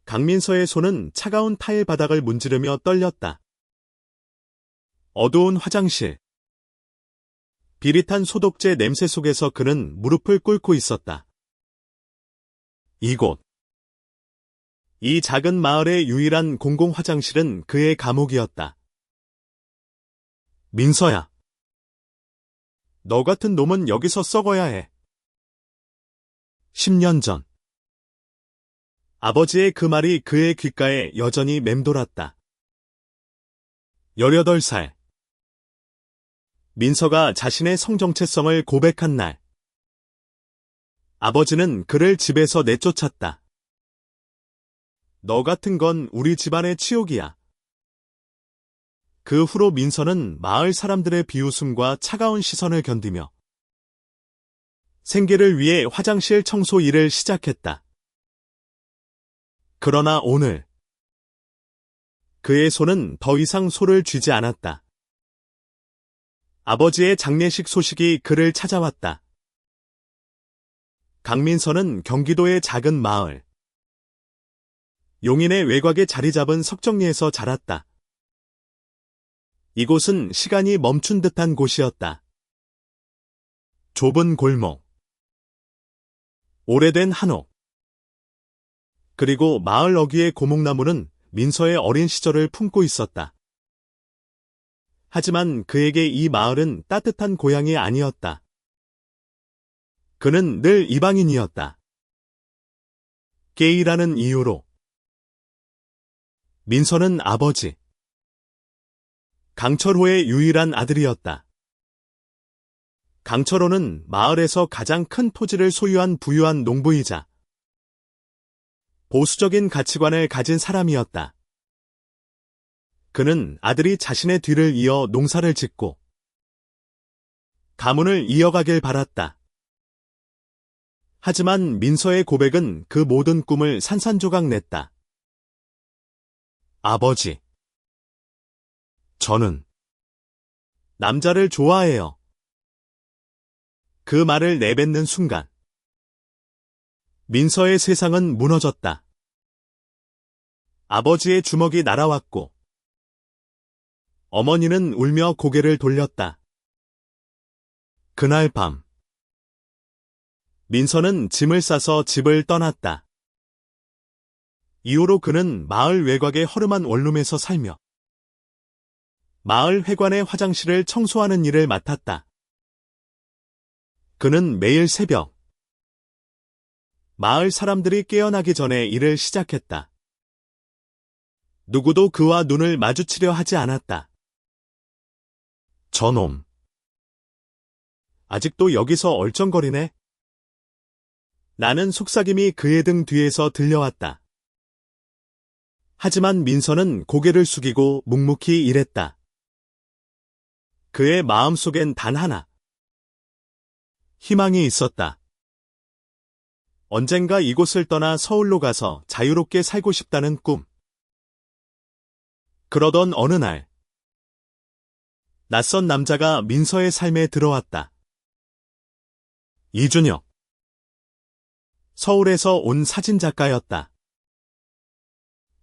강민서의 손은 차가운 타일 바닥을 문지르며 떨렸다. 어두운 화장실. 비릿한 소독제 냄새 속에서 그는 무릎을 꿇고 있었다. 이곳. 이 작은 마을의 유일한 공공 화장실은 그의 감옥이었다. 민서야. 너 같은 놈은 여기서 썩어야 해. 10년 전. 아버지의 그 말이 그의 귓가에 여전히 맴돌았다. 18살. 민서가 자신의 성정체성을 고백한 날. 아버지는 그를 집에서 내쫓았다. 너 같은 건 우리 집안의 치욕이야. 그 후로 민서는 마을 사람들의 비웃음과 차가운 시선을 견디며 생계를 위해 화장실 청소 일을 시작했다. 그러나 오늘 그의 손은 더 이상 소를 쥐지 않았다. 아버지의 장례식 소식이 그를 찾아왔다. 강민서는 경기도의 작은 마을 용인의 외곽에 자리 잡은 석정리에서 자랐다. 이곳은 시간이 멈춘 듯한 곳이었다. 좁은 골목, 오래된 한옥, 그리고 마을 어귀의 고목나무는 민서의 어린 시절을 품고 있었다. 하지만 그에게 이 마을은 따뜻한 고향이 아니었다. 그는 늘 이방인이었다. 게이라는 이유로. 민서는 아버지 강철호의 유일한 아들이었다. 강철호는 마을에서 가장 큰 토지를 소유한 부유한 농부이자 보수적인 가치관을 가진 사람이었다. 그는 아들이 자신의 뒤를 이어 농사를 짓고 가문을 이어가길 바랐다. 하지만 민서의 고백은 그 모든 꿈을 산산조각 냈다. 아버지, 저는 남자를 좋아해요. 그 말을 내뱉는 순간 민서의 세상은 무너졌다. 아버지의 주먹이 날아왔고 어머니는 울며 고개를 돌렸다. 그날 밤 민서는 짐을 싸서 집을 떠났다. 이후로 그는 마을 외곽의 허름한 원룸에서 살며 마을 회관의 화장실을 청소하는 일을 맡았다. 그는 매일 새벽 마을 사람들이 깨어나기 전에 일을 시작했다. 누구도 그와 눈을 마주치려 하지 않았다. 저놈. 아직도 여기서 얼쩡거리네? 나는 속삭임이 그의 등 뒤에서 들려왔다. 하지만 민서는 고개를 숙이고 묵묵히 일했다. 그의 마음속엔 단 하나. 희망이 있었다. 언젠가 이곳을 떠나 서울로 가서 자유롭게 살고 싶다는 꿈. 그러던 어느 날, 낯선 남자가 민서의 삶에 들어왔다. 이준혁. 서울에서 온 사진작가였다.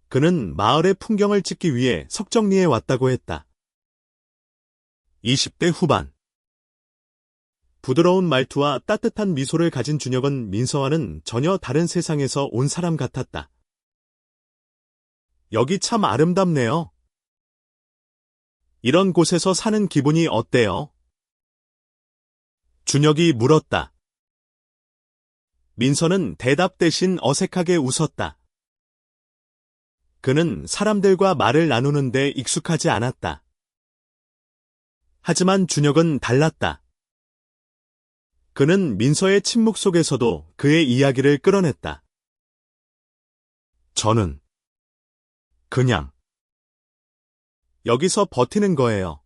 그는 마을의 풍경을 찍기 위해 석정리에 왔다고 했다. 20대 후반. 부드러운 말투와 따뜻한 미소를 가진 준혁은 민서와는 전혀 다른 세상에서 온 사람 같았다. 여기 참 아름답네요. 이런 곳에서 사는 기분이 어때요? 준혁이 물었다. 민서는 대답 대신 어색하게 웃었다. 그는 사람들과 말을 나누는데 익숙하지 않았다. 하지만 준혁은 달랐다. 그는 민서의 침묵 속에서도 그의 이야기를 끌어냈다. 저는 그냥 여기서 버티는 거예요.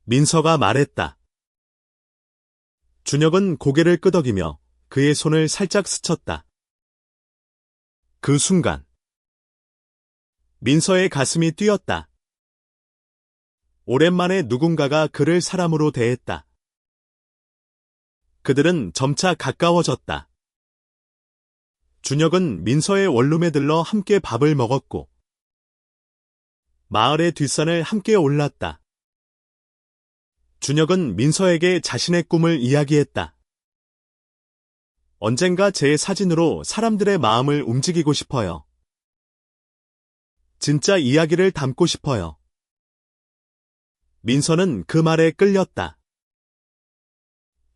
민서가 말했다. 준혁은 고개를 끄덕이며 그의 손을 살짝 스쳤다. 그 순간 민서의 가슴이 뛰었다. 오랜만에 누군가가 그를 사람으로 대했다. 그들은 점차 가까워졌다. 준혁은 민서의 원룸에 들러 함께 밥을 먹었고 마을의 뒷산을 함께 올랐다. 준혁은 민서에게 자신의 꿈을 이야기했다. 언젠가 제 사진으로 사람들의 마음을 움직이고 싶어요. 진짜 이야기를 담고 싶어요. 민서는 그 말에 끌렸다.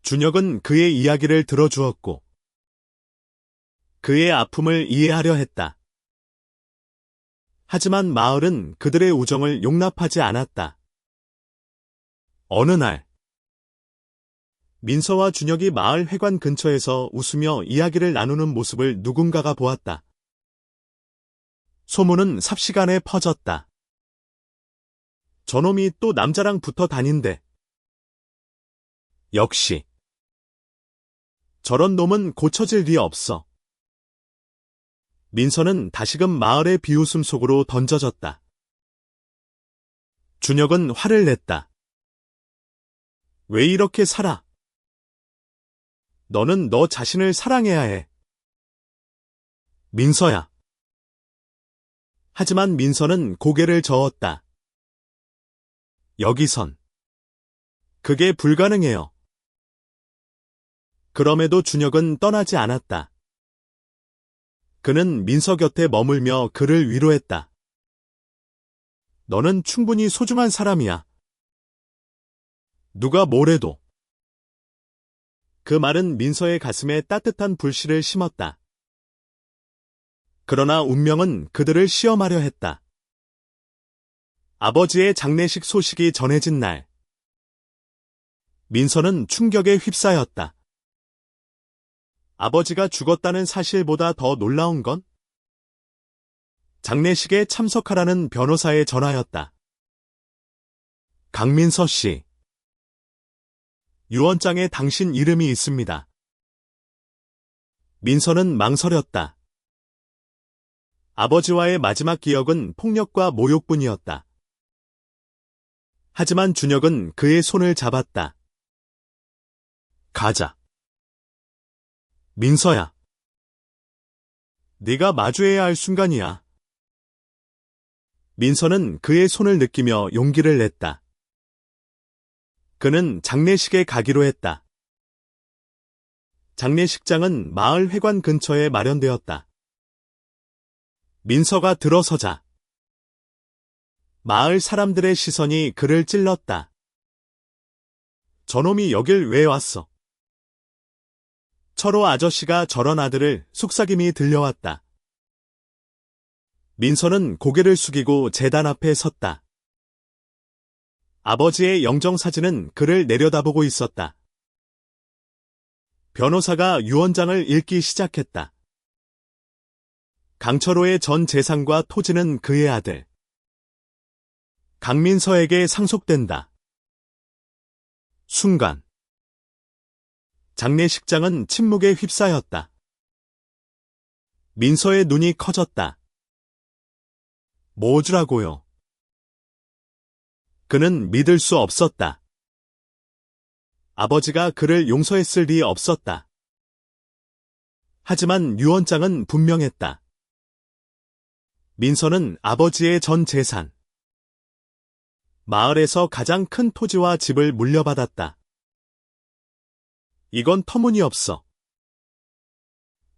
준혁은 그의 이야기를 들어주었고 그의 아픔을 이해하려 했다. 하지만 마을은 그들의 우정을 용납하지 않았다. 어느 날 민서와 준혁이 마을 회관 근처에서 웃으며 이야기를 나누는 모습을 누군가가 보았다. 소문은 삽시간에 퍼졌다. 저놈이 또 남자랑 붙어 다닌대. 역시 저런 놈은 고쳐질 리 없어. 민서는 다시금 마을의 비웃음 속으로 던져졌다. 준혁은 화를 냈다. 왜 이렇게 살아? 너는 너 자신을 사랑해야 해. 민서야. 하지만 민서는 고개를 저었다. 여기선 그게 불가능해요. 그럼에도 준혁은 떠나지 않았다. 그는 민서 곁에 머물며 그를 위로했다. 너는 충분히 소중한 사람이야. 누가 뭐래도. 그 말은 민서의 가슴에 따뜻한 불씨를 심었다. 그러나 운명은 그들을 시험하려 했다. 아버지의 장례식 소식이 전해진 날, 민서는 충격에 휩싸였다. 아버지가 죽었다는 사실보다 더 놀라운 건 장례식에 참석하라는 변호사의 전화였다. 강민서 씨, 유언장에 당신 이름이 있습니다. 민서는 망설였다. 아버지와의 마지막 기억은 폭력과 모욕뿐이었다. 하지만 준혁은 그의 손을 잡았다. 가자. 민서야. 네가 마주해야 할 순간이야. 민서는 그의 손을 느끼며 용기를 냈다. 그는 장례식에 가기로 했다. 장례식장은 마을 회관 근처에 마련되었다. 민서가 들어서자 마을 사람들의 시선이 그를 찔렀다. 저놈이 여길 왜 왔어? 철호 아저씨가 저런 아들을 속삭임이 들려왔다. 민서는 고개를 숙이고 제단 앞에 섰다. 아버지의 영정사진은 그를 내려다보고 있었다. 변호사가 유언장을 읽기 시작했다. 강철호의 전 재산과 토지는 그의 아들 강민서에게 상속된다. 순간 장례식장은 침묵에 휩싸였다. 민서의 눈이 커졌다. 뭐주라고요? 그는 믿을 수 없었다. 아버지가 그를 용서했을 리 없었다. 하지만 유언장은 분명했다. 민서는 아버지의 전 재산, 마을에서 가장 큰 토지와 집을 물려받았다. 이건 터무니없어.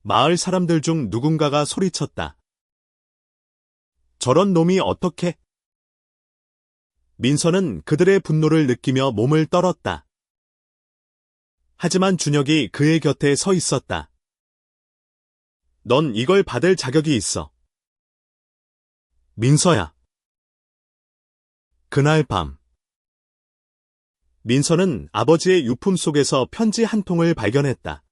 마을 사람들 중 누군가가 소리쳤다. 저런 놈이 어떻게? 민서는 그들의 분노를 느끼며 몸을 떨었다. 하지만 준혁이 그의 곁에 서 있었다. 넌 이걸 받을 자격이 있어. 민서야. 그날 밤 민서는 아버지의 유품 속에서 편지 한 통을 발견했다.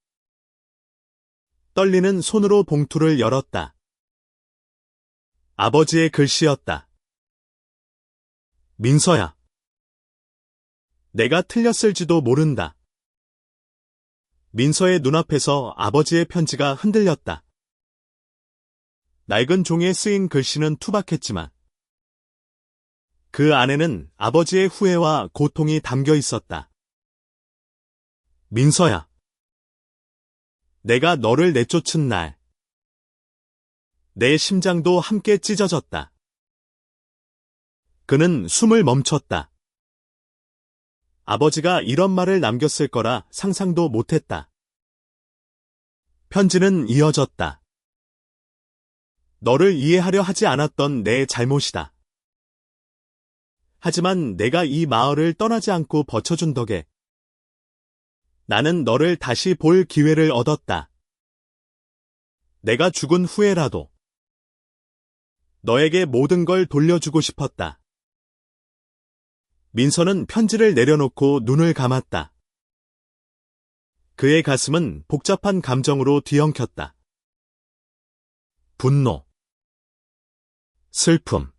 떨리는 손으로 봉투를 열었다. 아버지의 글씨였다. 민서야. 내가 틀렸을지도 모른다. 민서의 눈앞에서 아버지의 편지가 흔들렸다. 낡은 종이에 쓰인 글씨는 투박했지만 그 안에는 아버지의 후회와 고통이 담겨 있었다. 민서야. 내가 너를 내쫓은 날 내 심장도 함께 찢어졌다. 그는 숨을 멈췄다. 아버지가 이런 말을 남겼을 거라 상상도 못했다. 편지는 이어졌다. 너를 이해하려 하지 않았던 내 잘못이다. 하지만 내가 이 마을을 떠나지 않고 버텨준 덕에 나는 너를 다시 볼 기회를 얻었다. 내가 죽은 후에라도 너에게 모든 걸 돌려주고 싶었다. 민서는 편지를 내려놓고 눈을 감았다. 그의 가슴은 복잡한 감정으로 뒤엉켰다. 분노, 슬픔,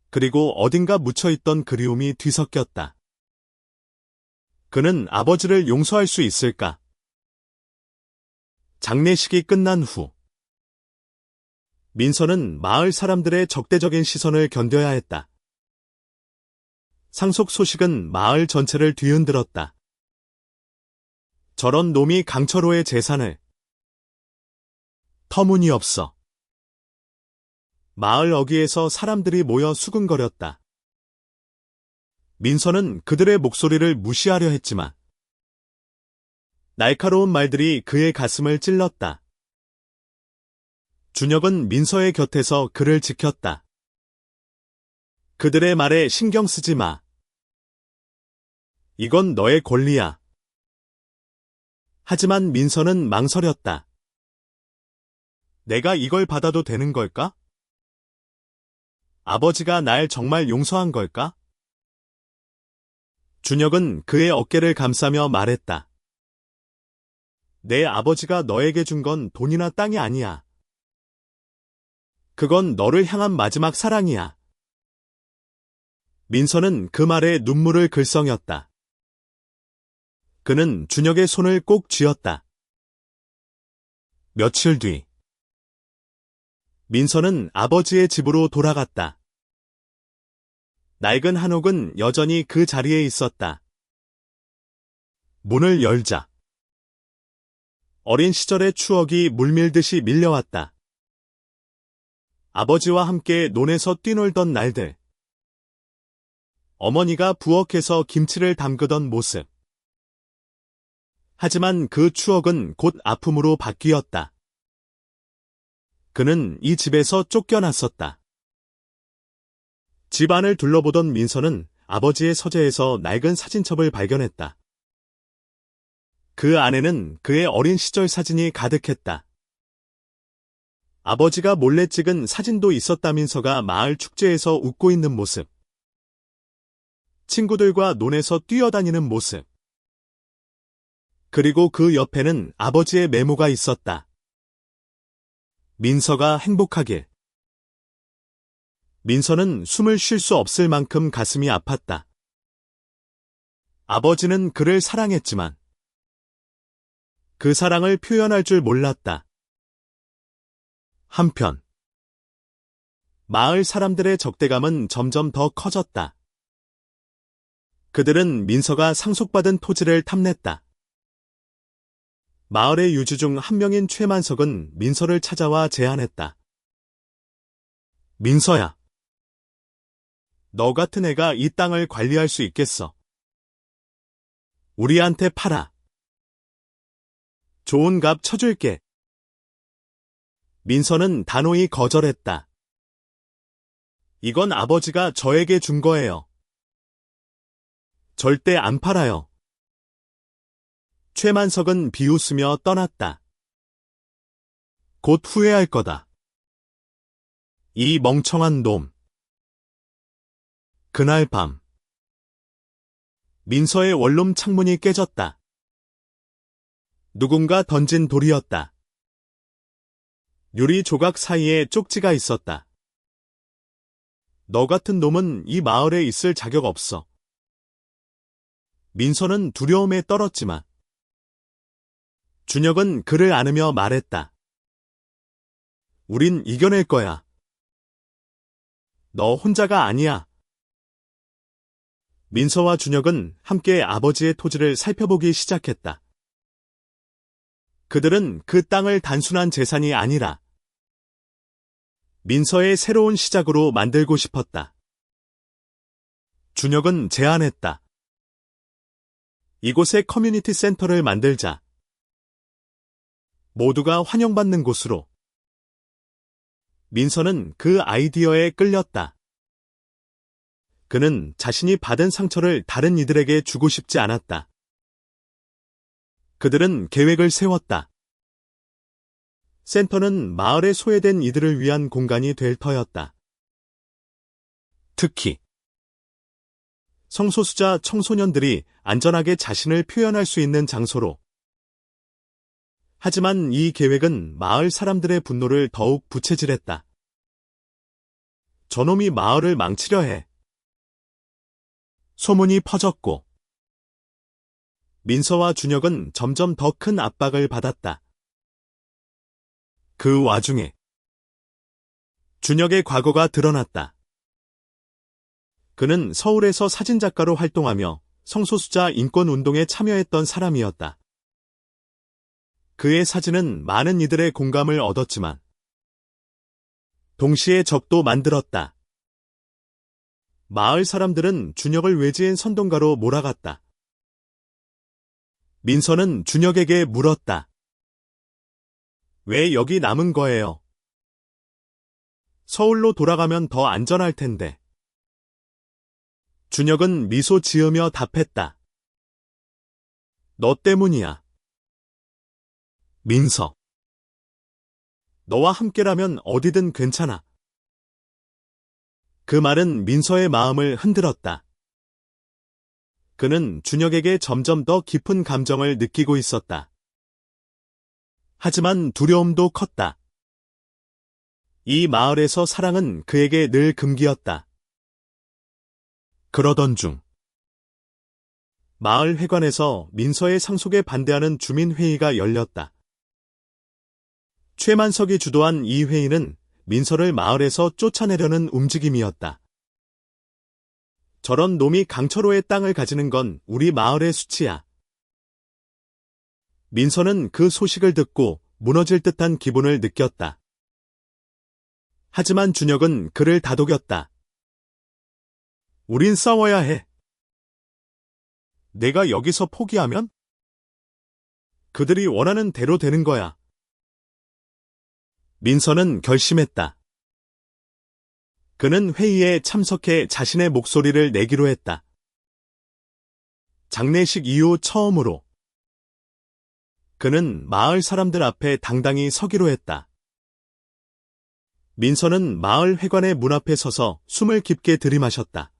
그리고 어딘가 묻혀있던 그리움이 뒤섞였다. 그는 아버지를 용서할 수 있을까? 장례식이 끝난 후 민서는 마을 사람들의 적대적인 시선을 견뎌야 했다. 상속 소식은 마을 전체를 뒤흔들었다. 저런 놈이 강철호의 재산을 터무니없어. 마을 어귀에서 사람들이 모여 수근거렸다. 민서는 그들의 목소리를 무시하려 했지만 날카로운 말들이 그의 가슴을 찔렀다. 준혁은 민서의 곁에서 그를 지켰다. 그들의 말에 신경 쓰지 마. 이건 너의 권리야. 하지만 민서는 망설였다. 내가 이걸 받아도 되는 걸까? 아버지가 날 정말 용서한 걸까? 준혁은 그의 어깨를 감싸며 말했다. 내 아버지가 너에게 준 건 돈이나 땅이 아니야. 그건 너를 향한 마지막 사랑이야. 민서는 그 말에 눈물을 글썽였다. 그는 준혁의 손을 꼭 쥐었다. 며칠 뒤 민서는 아버지의 집으로 돌아갔다. 낡은 한옥은 여전히 그 자리에 있었다. 문을 열자 어린 시절의 추억이 물밀듯이 밀려왔다. 아버지와 함께 논에서 뛰놀던 날들, 어머니가 부엌에서 김치를 담그던 모습. 하지만 그 추억은 곧 아픔으로 바뀌었다. 그는 이 집에서 쫓겨났었다. 집 안을 둘러보던 민서는 아버지의 서재에서 낡은 사진첩을 발견했다. 그 안에는 그의 어린 시절 사진이 가득했다. 아버지가 몰래 찍은 사진도 있었다면서가 마을 축제에서 웃고 있는 모습. 친구들과 논에서 뛰어다니는 모습. 그리고 그 옆에는 아버지의 메모가 있었다. 민서가 행복하길. 민서는 숨을 쉴 수 없을 만큼 가슴이 아팠다. 아버지는 그를 사랑했지만 그 사랑을 표현할 줄 몰랐다. 한편 마을 사람들의 적대감은 점점 더 커졌다. 그들은 민서가 상속받은 토지를 탐냈다. 마을의 유주 중 한 명인 최만석은 민서를 찾아와 제안했다. 민서야, 너 같은 애가 이 땅을 관리할 수 있겠어. 우리한테 팔아. 좋은 값 쳐줄게. 민서는 단호히 거절했다. 이건 아버지가 저에게 준 거예요. 절대 안 팔아요. 최만석은 비웃으며 떠났다. 곧 후회할 거다. 이 멍청한 놈. 그날 밤 민서의 원룸 창문이 깨졌다. 누군가 던진 돌이었다. 유리 조각 사이에 쪽지가 있었다. 너 같은 놈은 이 마을에 있을 자격 없어. 민서는 두려움에 떨었지만 준혁은 그를 안으며 말했다. 우린 이겨낼 거야. 너 혼자가 아니야. 민서와 준혁은 함께 아버지의 토지를 살펴보기 시작했다. 그들은 그 땅을 단순한 재산이 아니라 민서의 새로운 시작으로 만들고 싶었다. 준혁은 제안했다. 이곳에 커뮤니티 센터를 만들자. 모두가 환영받는 곳으로. 민서는 그 아이디어에 끌렸다. 그는 자신이 받은 상처를 다른 이들에게 주고 싶지 않았다. 그들은 계획을 세웠다. 센터는 마을에 소외된 이들을 위한 공간이 될 터였다. 특히 성소수자 청소년들이 안전하게 자신을 표현할 수 있는 장소로. 하지만 이 계획은 마을 사람들의 분노를 더욱 부채질했다. 저놈이 마을을 망치려 해. 소문이 퍼졌고 민서와 준혁은 점점 더 큰 압박을 받았다. 그 와중에 준혁의 과거가 드러났다. 그는 서울에서 사진작가로 활동하며 성소수자 인권운동에 참여했던 사람이었다. 그의 사진은 많은 이들의 공감을 얻었지만 동시에 적도 만들었다. 마을 사람들은 준혁을 외지인 선동가로 몰아갔다. 민서는 준혁에게 물었다. 왜 여기 남은 거예요? 서울로 돌아가면 더 안전할 텐데. 준혁은 미소 지으며 답했다. 너 때문이야. 민서. 너와 함께라면 어디든 괜찮아. 그 말은 민서의 마음을 흔들었다. 그는 준혁에게 점점 더 깊은 감정을 느끼고 있었다. 하지만 두려움도 컸다. 이 마을에서 사랑은 그에게 늘 금기였다. 그러던 중 마을 회관에서 민서의 상속에 반대하는 주민회의가 열렸다. 최만석이 주도한 이 회의는 민서를 마을에서 쫓아내려는 움직임이었다. 저런 놈이 강철호의 땅을 가지는 건 우리 마을의 수치야. 민서는 그 소식을 듣고 무너질 듯한 기분을 느꼈다. 하지만 준혁은 그를 다독였다. 우린 싸워야 해. 내가 여기서 포기하면 그들이 원하는 대로 되는 거야. 민서는 결심했다. 그는 회의에 참석해 자신의 목소리를 내기로 했다. 장례식 이후 처음으로 그는 마을 사람들 앞에 당당히 서기로 했다. 민서는 마을 회관의 문 앞에 서서 숨을 깊게 들이마셨다.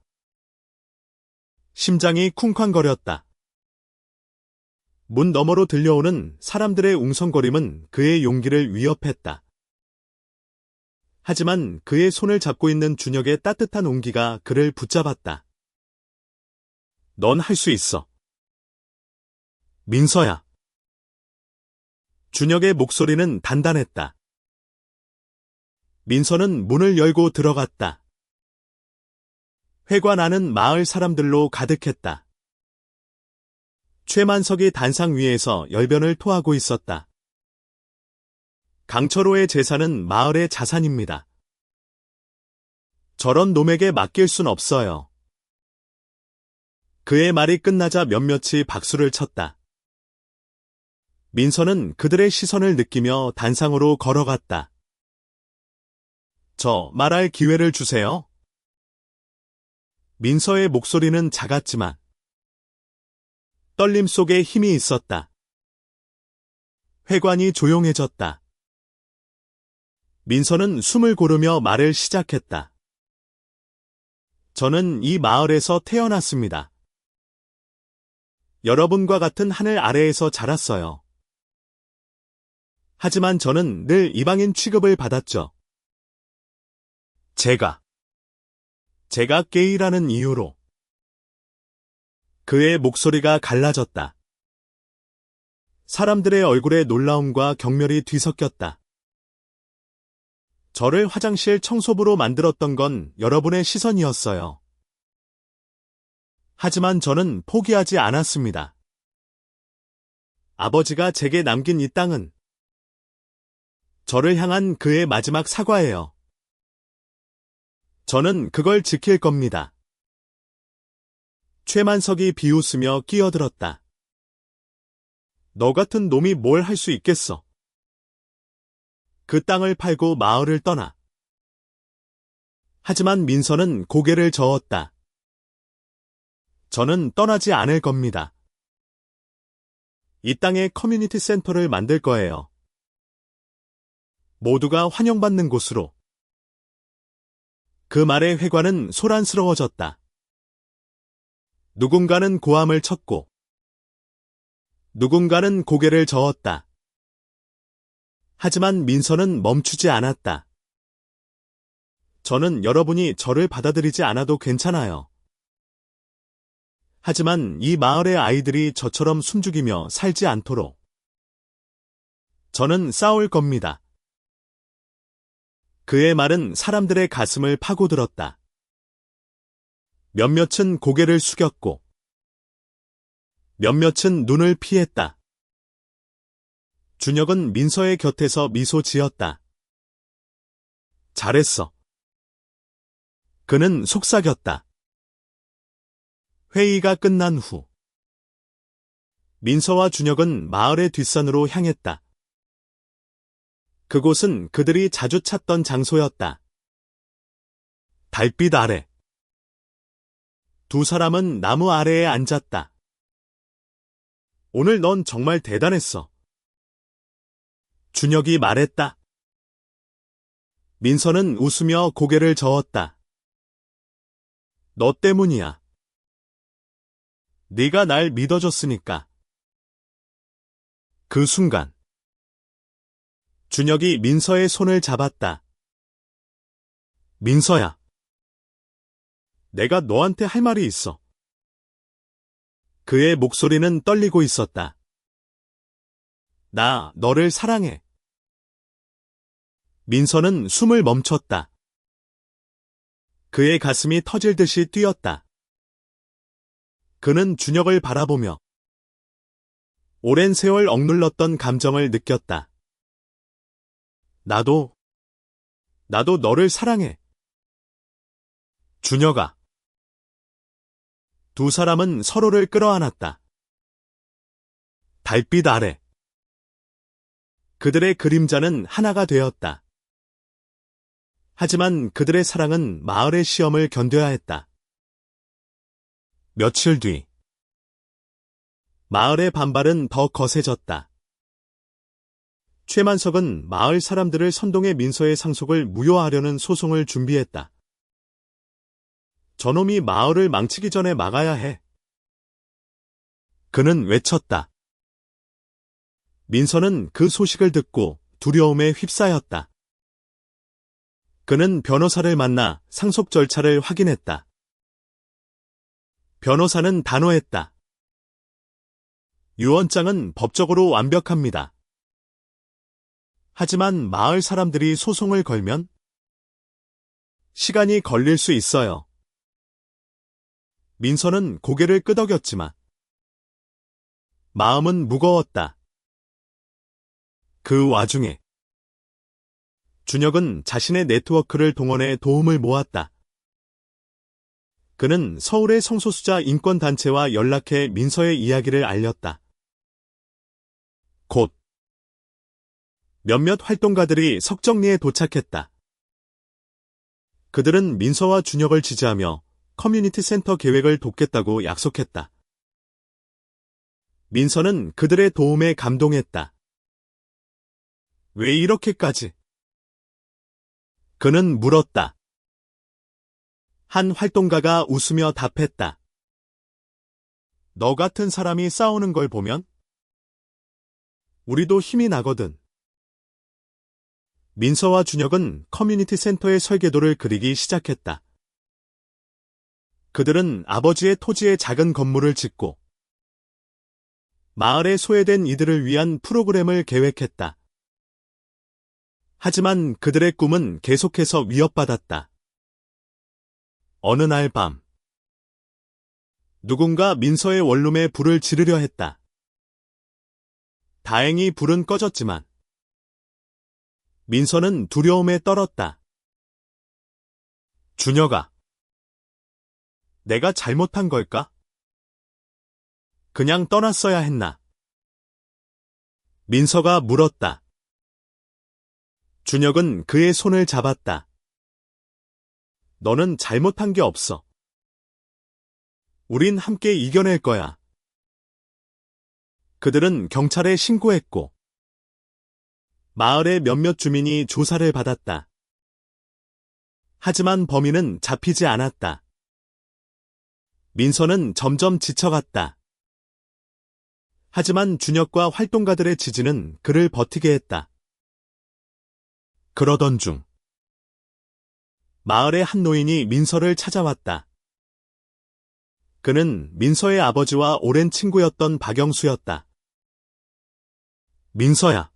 심장이 쿵쾅거렸다. 문 너머로 들려오는 사람들의 웅성거림은 그의 용기를 위협했다. 하지만 그의 손을 잡고 있는 준혁의 따뜻한 온기가 그를 붙잡았다. 넌 할 수 있어. 민서야. 준혁의 목소리는 단단했다. 민서는 문을 열고 들어갔다. 회관 안은 마을 사람들로 가득했다. 최만석이 단상 위에서 열변을 토하고 있었다. 강철호의 재산은 마을의 자산입니다. 저런 놈에게 맡길 순 없어요. 그의 말이 끝나자 몇몇이 박수를 쳤다. 민서는 그들의 시선을 느끼며 단상으로 걸어갔다. 저 말할 기회를 주세요. 민서의 목소리는 작았지만 떨림 속에 힘이 있었다. 회관이 조용해졌다. 민서는 숨을 고르며 말을 시작했다. 저는 이 마을에서 태어났습니다. 여러분과 같은 하늘 아래에서 자랐어요. 하지만 저는 늘 이방인 취급을 받았죠. 제가 게이라는 이유로. 그의 목소리가 갈라졌다. 사람들의 얼굴에 놀라움과 경멸이 뒤섞였다. 저를 화장실 청소부로 만들었던 건 여러분의 시선이었어요. 하지만 저는 포기하지 않았습니다. 아버지가 제게 남긴 이 땅은 저를 향한 그의 마지막 사과예요. 저는 그걸 지킬 겁니다. 최만석이 비웃으며 끼어들었다. 너 같은 놈이 뭘 할 수 있겠어? 그 땅을 팔고 마을을 떠나. 하지만 민서는 고개를 저었다. 저는 떠나지 않을 겁니다. 이 땅에 커뮤니티 센터를 만들 거예요. 모두가 환영받는 곳으로. 그 말에 회관은 소란스러워졌다. 누군가는 고함을 쳤고, 누군가는 고개를 저었다. 하지만 민서는 멈추지 않았다. 저는 여러분이 저를 받아들이지 않아도 괜찮아요. 하지만 이 마을의 아이들이 저처럼 숨죽이며 살지 않도록 저는 싸울 겁니다. 그의 말은 사람들의 가슴을 파고들었다. 몇몇은 고개를 숙였고 몇몇은 눈을 피했다. 준혁은 민서의 곁에서 미소 지었다. 잘했어. 그는 속삭였다. 회의가 끝난 후 민서와 준혁은 마을의 뒷산으로 향했다. 그곳은 그들이 자주 찾던 장소였다. 달빛 아래 두 사람은 나무 아래에 앉았다. 오늘 넌 정말 대단했어. 준혁이 말했다. 민서는 웃으며 고개를 저었다. 너 때문이야. 네가 날 믿어줬으니까. 그 순간 준혁이 민서의 손을 잡았다. 민서야. 내가 너한테 할 말이 있어. 그의 목소리는 떨리고 있었다. 나 너를 사랑해. 민서는 숨을 멈췄다. 그의 가슴이 터질 듯이 뛰었다. 그는 준혁을 바라보며 오랜 세월 억눌렀던 감정을 느꼈다. 나도 너를 사랑해. 준혁아. 두 사람은 서로를 끌어안았다. 달빛 아래 그들의 그림자는 하나가 되었다. 하지만 그들의 사랑은 마을의 시험을 견뎌야 했다. 며칠 뒤 마을의 반발은 더 거세졌다. 최만석은 마을 사람들을 선동해 민서의 상속을 무효하려는 소송을 준비했다. 저놈이 마을을 망치기 전에 막아야 해. 그는 외쳤다. 민서는 그 소식을 듣고 두려움에 휩싸였다. 그는 변호사를 만나 상속 절차를 확인했다. 변호사는 단호했다. 유언장은 법적으로 완벽합니다. 하지만 마을 사람들이 소송을 걸면 시간이 걸릴 수 있어요. 민서는 고개를 끄덕였지만 마음은 무거웠다. 그 와중에 준혁은 자신의 네트워크를 동원해 도움을 모았다. 그는 서울의 성소수자 인권단체와 연락해 민서의 이야기를 알렸다. 곧 몇몇 활동가들이 석정리에 도착했다. 그들은 민서와 준혁을 지지하며 커뮤니티 센터 계획을 돕겠다고 약속했다. 민서는 그들의 도움에 감동했다. 왜 이렇게까지? 그는 물었다. 한 활동가가 웃으며 답했다. 너 같은 사람이 싸우는 걸 보면 우리도 힘이 나거든. 민서와 준혁은 커뮤니티 센터의 설계도를 그리기 시작했다. 그들은 아버지의 토지에 작은 건물을 짓고 마을에 소외된 이들을 위한 프로그램을 계획했다. 하지만 그들의 꿈은 계속해서 위협받았다. 어느 날 밤, 누군가 민서의 원룸에 불을 지르려 했다. 다행히 불은 꺼졌지만 민서는 두려움에 떨었다. 준혁아, 내가 잘못한 걸까? 그냥 떠났어야 했나? 민서가 물었다. 준혁은 그의 손을 잡았다. 너는 잘못한 게 없어. 우린 함께 이겨낼 거야. 그들은 경찰에 신고했고, 마을의 몇몇 주민이 조사를 받았다. 하지만 범인은 잡히지 않았다. 민서는 점점 지쳐갔다. 하지만 준혁과 활동가들의 지지는 그를 버티게 했다. 그러던 중, 마을의 한 노인이 민서를 찾아왔다. 그는 민서의 아버지와 오랜 친구였던 박영수였다. 민서야.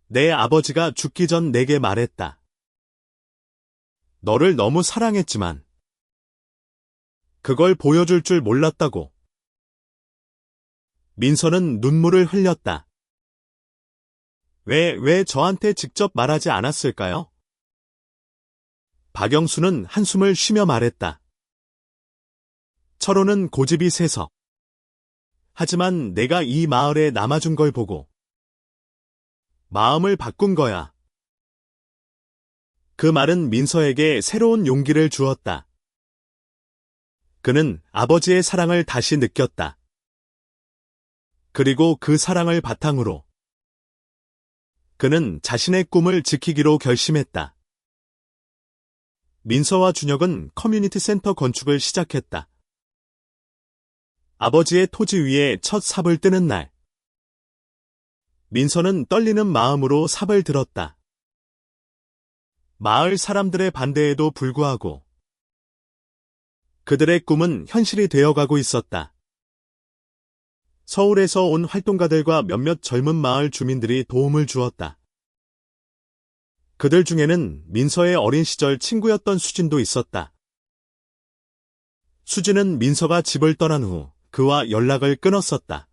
내 아버지가 죽기 전 내게 말했다. 너를 너무 사랑했지만 그걸 보여줄 줄 몰랐다고. 민서는 눈물을 흘렸다. 왜 저한테 직접 말하지 않았을까요? 박영수는 한숨을 쉬며 말했다. 철호는 고집이 세서. 하지만 내가 이 마을에 남아준 걸 보고 마음을 바꾼 거야. 그 말은 민서에게 새로운 용기를 주었다. 그는 아버지의 사랑을 다시 느꼈다. 그리고 그 사랑을 바탕으로 그는 자신의 꿈을 지키기로 결심했다. 민서와 준혁은 커뮤니티 센터 건축을 시작했다. 아버지의 토지 위에 첫 삽을 뜨는 날, 민서는 떨리는 마음으로 삽을 들었다. 마을 사람들의 반대에도 불구하고 그들의 꿈은 현실이 되어가고 있었다. 서울에서 온 활동가들과 몇몇 젊은 마을 주민들이 도움을 주었다. 그들 중에는 민서의 어린 시절 친구였던 수진도 있었다. 수진은 민서가 집을 떠난 후 그와 연락을 끊었었다.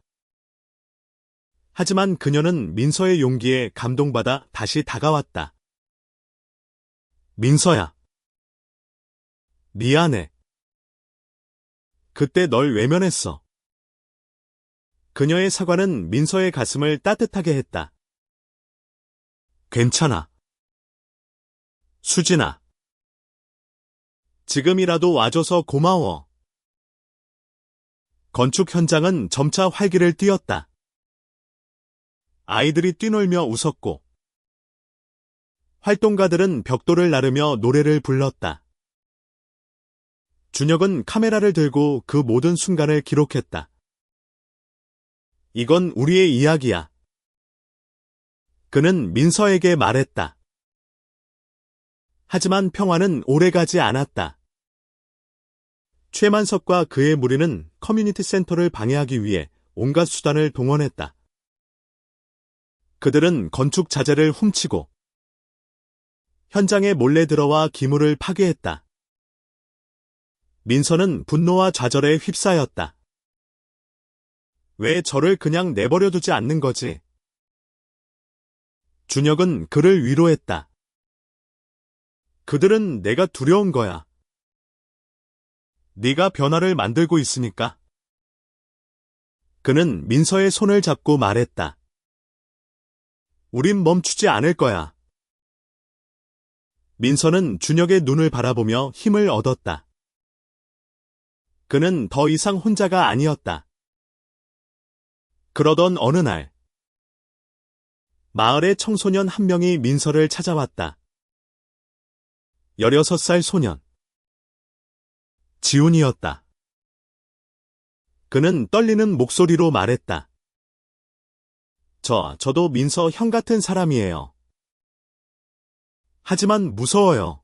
하지만 그녀는 민서의 용기에 감동받아 다시 다가왔다. 민서야. 미안해. 그때 널 외면했어. 그녀의 사과는 민서의 가슴을 따뜻하게 했다. 괜찮아. 수진아. 지금이라도 와줘서 고마워. 건축 현장은 점차 활기를 띠었다. 아이들이 뛰놀며 웃었고, 활동가들은 벽돌을 나르며 노래를 불렀다. 준혁은 카메라를 들고 그 모든 순간을 기록했다. 이건 우리의 이야기야. 그는 민서에게 말했다. 하지만 평화는 오래가지 않았다. 최만석과 그의 무리는 커뮤니티 센터를 방해하기 위해 온갖 수단을 동원했다. 그들은 건축 자재를 훔치고 현장에 몰래 들어와 기물을 파괴했다. 민서는 분노와 좌절에 휩싸였다. 왜 저를 그냥 내버려두지 않는 거지? 준혁은 그를 위로했다. 그들은 내가 두려운 거야. 네가 변화를 만들고 있으니까. 그는 민서의 손을 잡고 말했다. 우린 멈추지 않을 거야. 민서는 준혁의 눈을 바라보며 힘을 얻었다. 그는 더 이상 혼자가 아니었다. 그러던 어느 날, 마을의 청소년 한 명이 민서를 찾아왔다. 16살 소년. 지훈이었다. 그는 떨리는 목소리로 말했다. 저도 민서 형 같은 사람이에요. 하지만 무서워요.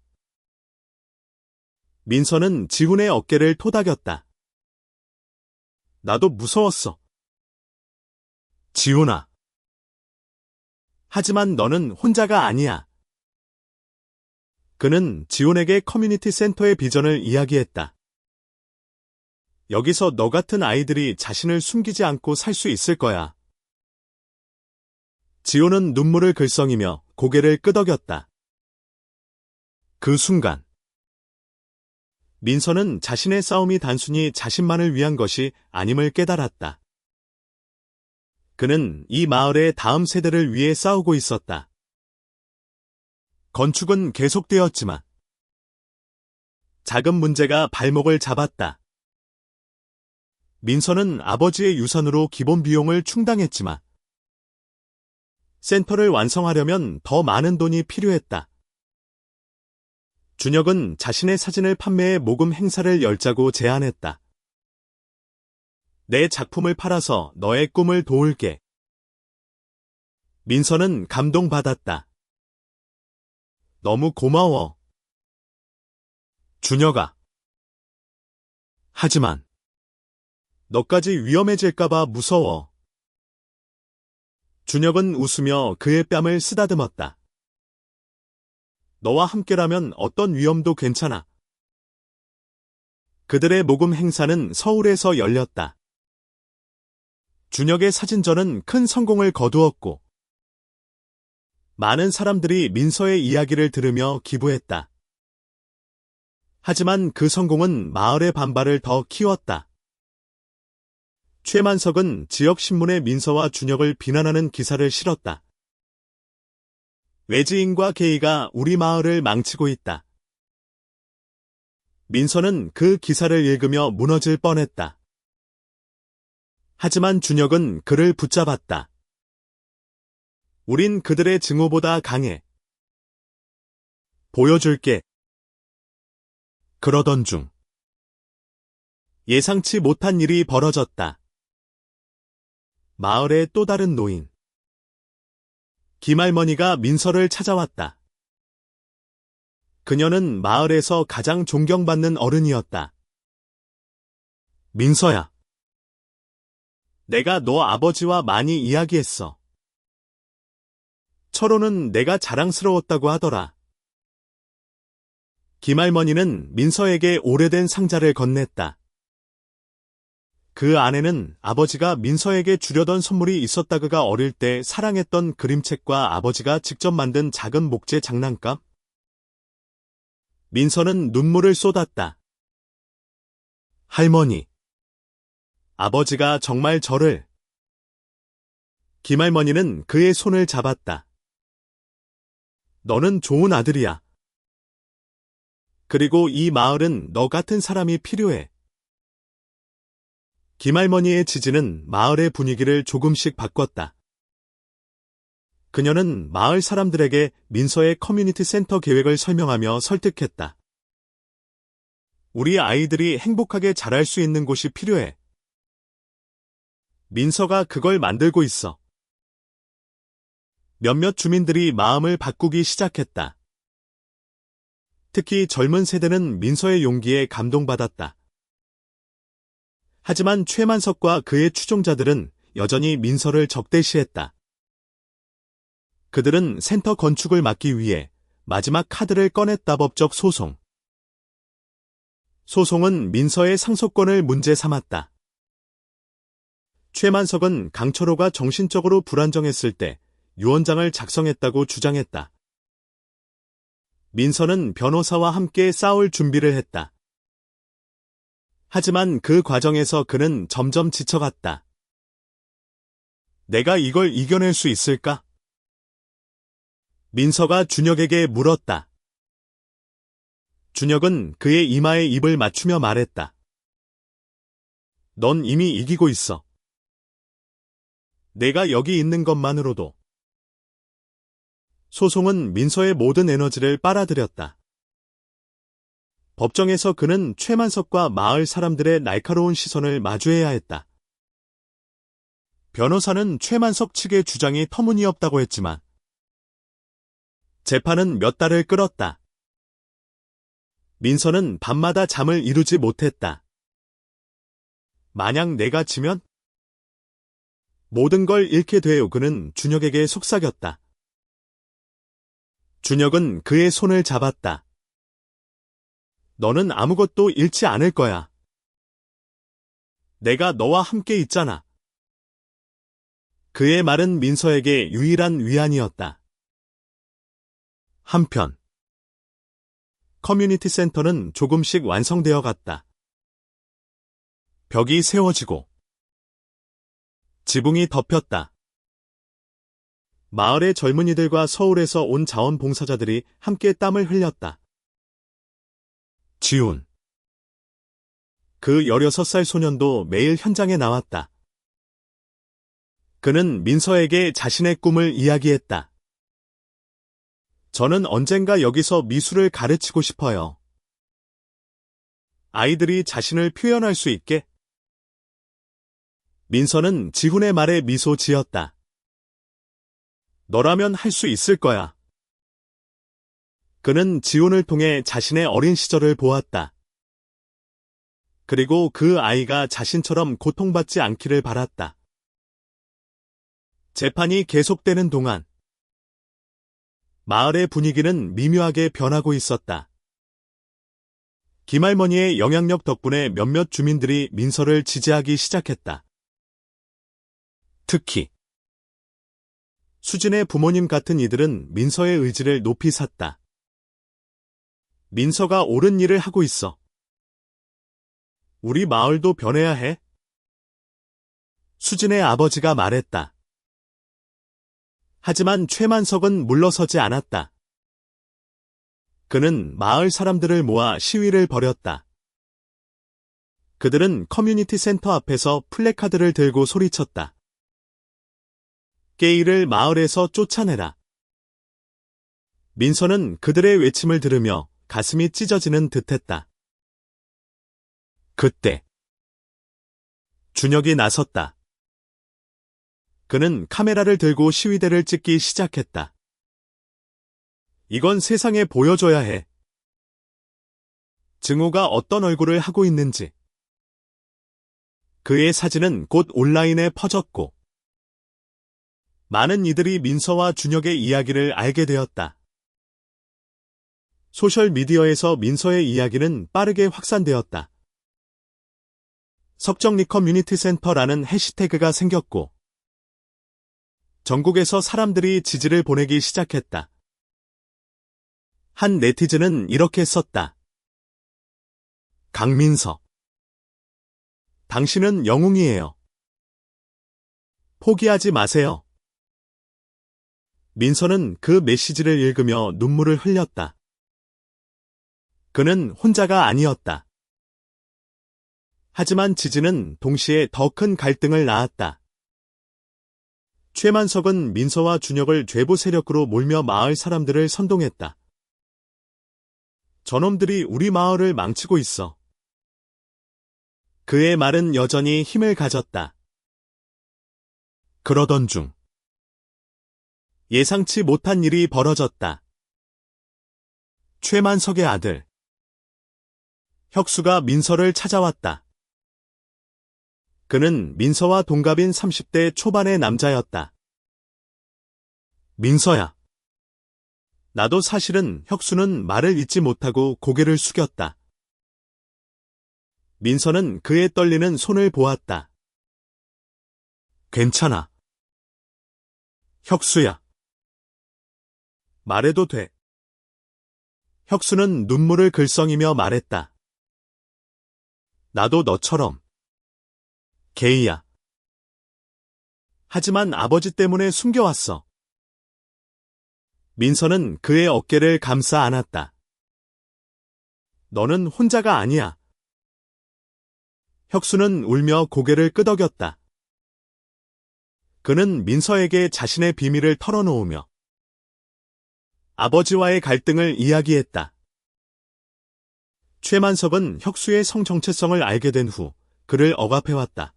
민서는 지훈의 어깨를 토닥였다. 나도 무서웠어. 지훈아. 하지만 너는 혼자가 아니야. 그는 지훈에게 커뮤니티 센터의 비전을 이야기했다. 여기서 너 같은 아이들이 자신을 숨기지 않고 살 수 있을 거야. 지훈은 눈물을 글썽이며 고개를 끄덕였다. 그 순간, 민서는 자신의 싸움이 단순히 자신만을 위한 것이 아님을 깨달았다. 그는 이 마을의 다음 세대를 위해 싸우고 있었다. 건축은 계속되었지만 작은 문제가 발목을 잡았다. 민서는 아버지의 유산으로 기본 비용을 충당했지만 센터를 완성하려면 더 많은 돈이 필요했다. 준혁은 자신의 사진을 판매해 모금 행사를 열자고 제안했다. 내 작품을 팔아서 너의 꿈을 도울게. 민서는 감동받았다. 너무 고마워. 준혁아. 하지만 너까지 위험해질까봐 무서워. 준혁은 웃으며 그의 뺨을 쓰다듬었다. 너와 함께라면 어떤 위험도 괜찮아. 그들의 모금 행사는 서울에서 열렸다. 준혁의 사진전은 큰 성공을 거두었고 많은 사람들이 민서의 이야기를 들으며 기부했다. 하지만 그 성공은 마을의 반발을 더 키웠다. 최만석은 지역신문에 민서와 준혁을 비난하는 기사를 실었다. 외지인과 게이가 우리 마을을 망치고 있다. 민서는 그 기사를 읽으며 무너질 뻔했다. 하지만 준혁은 그를 붙잡았다. 우린 그들의 증오보다 강해. 보여줄게. 그러던 중 예상치 못한 일이 벌어졌다. 마을의 또 다른 노인 김할머니가 민서를 찾아왔다. 그녀는 마을에서 가장 존경받는 어른이었다. 민서야. 내가 너 아버지와 많이 이야기했어. 철호는 내가 자랑스러웠다고 하더라. 김할머니는 민서에게 오래된 상자를 건넸다. 그 안에는 아버지가 민서에게 주려던 선물이 있었다. 그가 어릴 때 사랑했던 그림책과 아버지가 직접 만든 작은 목재 장난감. 민서는 눈물을 쏟았다. 할머니. 아버지가 정말 저를. 김할머니는 그의 손을 잡았다. 너는 좋은 아들이야. 그리고 이 마을은 너 같은 사람이 필요해. 김할머니의 지지는 마을의 분위기를 조금씩 바꿨다. 그녀는 마을 사람들에게 민서의 커뮤니티 센터 계획을 설명하며 설득했다. 우리 아이들이 행복하게 자랄 수 있는 곳이 필요해. 민서가 그걸 만들고 있어. 몇몇 주민들이 마음을 바꾸기 시작했다. 특히 젊은 세대는 민서의 용기에 감동받았다. 하지만 최만석과 그의 추종자들은 여전히 민서를 적대시했다. 그들은 센터 건축을 막기 위해 마지막 카드를 꺼냈다. 법적 소송. 소송은 민서의 상속권을 문제 삼았다. 최만석은 강철호가 정신적으로 불안정했을 때 유언장을 작성했다고 주장했다. 민서는 변호사와 함께 싸울 준비를 했다. 하지만 그 과정에서 그는 점점 지쳐갔다. 내가 이걸 이겨낼 수 있을까? 민서가 준혁에게 물었다. 준혁은 그의 이마에 입을 맞추며 말했다. 넌 이미 이기고 있어. 내가 여기 있는 것만으로도. 소송은 민서의 모든 에너지를 빨아들였다. 법정에서 그는 최만석과 마을 사람들의 날카로운 시선을 마주해야 했다. 변호사는 최만석 측의 주장이 터무니없다고 했지만 재판은 몇 달을 끌었다. 민서는 밤마다 잠을 이루지 못했다. 만약 내가 지면 모든 걸 잃게 돼요. 그는 준혁에게 속삭였다. 준혁은 그의 손을 잡았다. 너는 아무것도 잃지 않을 거야. 내가 너와 함께 있잖아. 그의 말은 민서에게 유일한 위안이었다. 한편 커뮤니티 센터는 조금씩 완성되어 갔다. 벽이 세워지고 지붕이 덮였다. 마을의 젊은이들과 서울에서 온 자원봉사자들이 함께 땀을 흘렸다. 지훈. 그 16살 소년도 매일 현장에 나왔다. 그는 민서에게 자신의 꿈을 이야기했다. 저는 언젠가 여기서 미술을 가르치고 싶어요. 아이들이 자신을 표현할 수 있게. 민서는 지훈의 말에 미소 지었다. 너라면 할 수 있을 거야. 그는 지훈을 통해 자신의 어린 시절을 보았다. 그리고 그 아이가 자신처럼 고통받지 않기를 바랐다. 재판이 계속되는 동안 마을의 분위기는 미묘하게 변하고 있었다. 김할머니의 영향력 덕분에 몇몇 주민들이 민서를 지지하기 시작했다. 특히 수진의 부모님 같은 이들은 민서의 의지를 높이 샀다. 민서가 옳은 일을 하고 있어. 우리 마을도 변해야 해. 수진의 아버지가 말했다. 하지만 최만석은 물러서지 않았다. 그는 마을 사람들을 모아 시위를 벌였다. 그들은 커뮤니티 센터 앞에서 플래카드를 들고 소리쳤다. 게이를 마을에서 쫓아내라. 민서는 그들의 외침을 들으며 가슴이 찢어지는 듯했다. 그때 준혁이 나섰다. 그는 카메라를 들고 시위대를 찍기 시작했다. 이건 세상에 보여줘야 해. 증오가 어떤 얼굴을 하고 있는지. 그의 사진은 곧 온라인에 퍼졌고 많은 이들이 민서와 준혁의 이야기를 알게 되었다. 소셜미디어에서 민서의 이야기는 빠르게 확산되었다. 석정리 커뮤니티 센터라는 해시태그가 생겼고 전국에서 사람들이 지지를 보내기 시작했다. 한 네티즌은 이렇게 썼다. 강민서. 당신은 영웅이에요. 포기하지 마세요. 민서는 그 메시지를 읽으며 눈물을 흘렸다. 그는 혼자가 아니었다. 하지만 지지는 동시에 더 큰 갈등을 낳았다. 최만석은 민서와 준혁을 죄부 세력으로 몰며 마을 사람들을 선동했다. 저놈들이 우리 마을을 망치고 있어. 그의 말은 여전히 힘을 가졌다. 그러던 중 예상치 못한 일이 벌어졌다. 최만석의 아들 혁수가 민서를 찾아왔다. 그는 민서와 동갑인 30대 초반의 남자였다. 민서야. 나도 사실은 혁수는 말을 잇지 못하고 고개를 숙였다. 민서는 그의 떨리는 손을 보았다. 괜찮아. 혁수야. 말해도 돼. 혁수는 눈물을 글썽이며 말했다. 나도 너처럼. 게이야. 하지만 아버지 때문에 숨겨왔어. 민서는 그의 어깨를 감싸 안았다. 너는 혼자가 아니야. 혁수는 울며 고개를 끄덕였다. 그는 민서에게 자신의 비밀을 털어놓으며 아버지와의 갈등을 이야기했다. 최만석은 혁수의 성 정체성을 알게 된 후 그를 억압해왔다.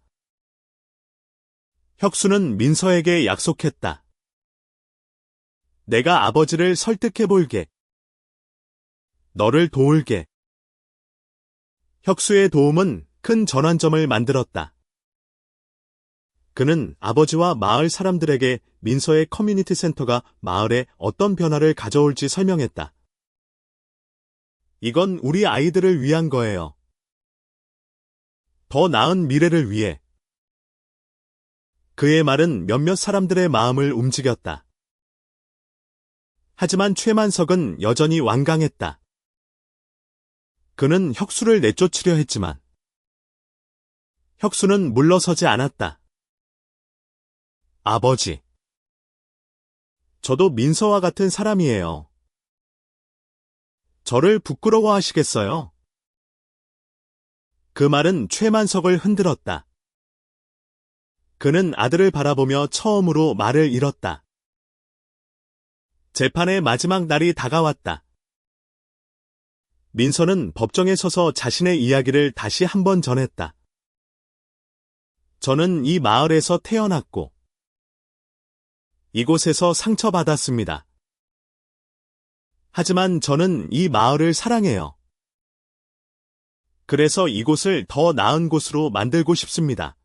혁수는 민서에게 약속했다. 내가 아버지를 설득해볼게. 너를 도울게. 혁수의 도움은 큰 전환점을 만들었다. 그는 아버지와 마을 사람들에게 민서의 커뮤니티 센터가 마을에 어떤 변화를 가져올지 설명했다. 이건 우리 아이들을 위한 거예요. 더 나은 미래를 위해. 그의 말은 몇몇 사람들의 마음을 움직였다. 하지만 최만석은 여전히 완강했다. 그는 혁수를 내쫓으려 했지만 혁수는 물러서지 않았다. 아버지. 저도 민서와 같은 사람이에요. 저를 부끄러워하시겠어요? 그 말은 최만석을 흔들었다. 그는 아들을 바라보며 처음으로 말을 잃었다. 재판의 마지막 날이 다가왔다. 민서는 법정에 서서 자신의 이야기를 다시 한번 전했다. 저는 이 마을에서 태어났고 이곳에서 상처받았습니다. 하지만 저는 이 마을을 사랑해요. 그래서 이곳을 더 나은 곳으로 만들고 싶습니다.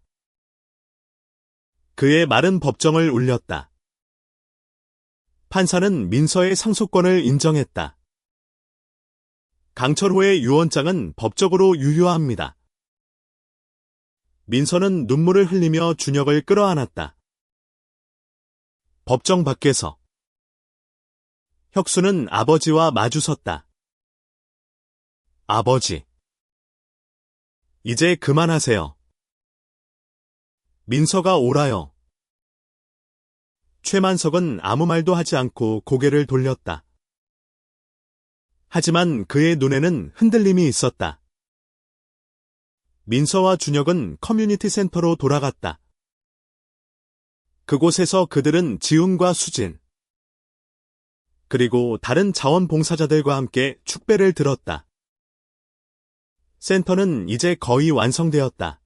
그의 말은 법정을 울렸다. 판사는 민서의 상속권을 인정했다. 강철호의 유언장은 법적으로 유효합니다. 민서는 눈물을 흘리며 준혁을 끌어안았다. 법정 밖에서 혁수는 아버지와 마주섰다. 아버지. 이제 그만하세요. 민서가 옳아요. 최만석은 아무 말도 하지 않고 고개를 돌렸다. 하지만 그의 눈에는 흔들림이 있었다. 민서와 준혁은 커뮤니티 센터로 돌아갔다. 그곳에서 그들은 지훈과 수진, 그리고 다른 자원봉사자들과 함께 축배를 들었다. 센터는 이제 거의 완성되었다.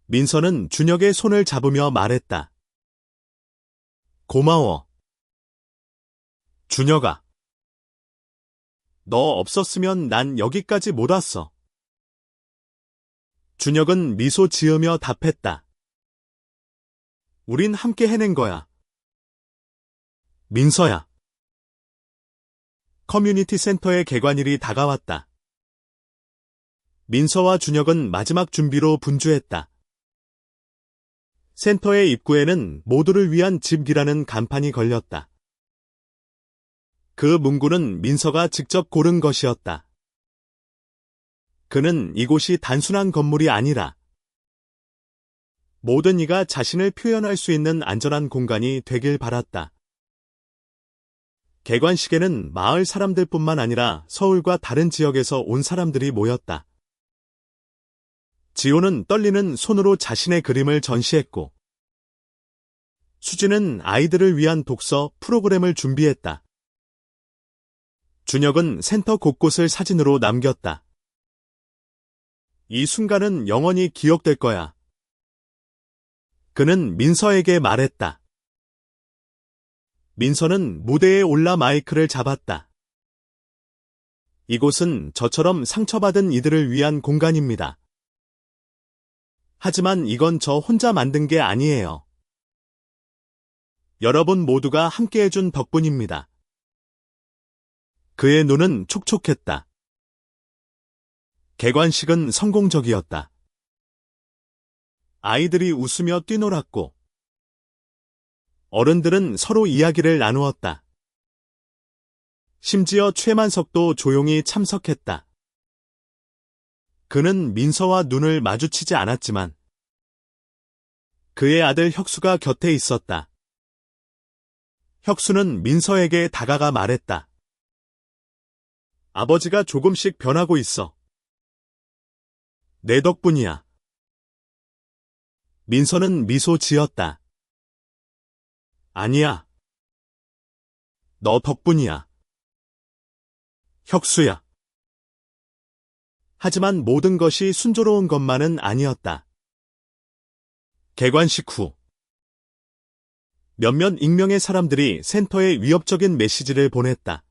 민서는 준혁의 손을 잡으며 말했다. 고마워. 준혁아. 너 없었으면 난 여기까지 못 왔어. 준혁은 미소 지으며 답했다. 우린 함께 해낸 거야. 민서야. 커뮤니티 센터의 개관일이 다가왔다. 민서와 준혁은 마지막 준비로 분주했다. 센터의 입구에는 모두를 위한 집이라는 간판이 걸렸다. 그 문구는 민서가 직접 고른 것이었다. 그는 이곳이 단순한 건물이 아니라 모든 이가 자신을 표현할 수 있는 안전한 공간이 되길 바랐다. 개관식에는 마을 사람들뿐만 아니라 서울과 다른 지역에서 온 사람들이 모였다. 지호는 떨리는 손으로 자신의 그림을 전시했고, 수진은 아이들을 위한 독서 프로그램을 준비했다. 준혁은 센터 곳곳을 사진으로 남겼다. 이 순간은 영원히 기억될 거야. 그는 민서에게 말했다. 민서는 무대에 올라 마이크를 잡았다. 이곳은 저처럼 상처받은 이들을 위한 공간입니다. 하지만 이건 저 혼자 만든 게 아니에요. 여러분 모두가 함께해준 덕분입니다. 그의 눈은 촉촉했다. 개관식은 성공적이었다. 아이들이 웃으며 뛰놀았고, 어른들은 서로 이야기를 나누었다. 심지어 최만석도 조용히 참석했다. 그는 민서와 눈을 마주치지 않았지만 그의 아들 혁수가 곁에 있었다. 혁수는 민서에게 다가가 말했다. 아버지가 조금씩 변하고 있어. 내 덕분이야. 민서는 미소 지었다. 아니야. 너 덕분이야. 혁수야. 하지만 모든 것이 순조로운 것만은 아니었다. 개관식 후 몇몇 익명의 사람들이 센터에 위협적인 메시지를 보냈다.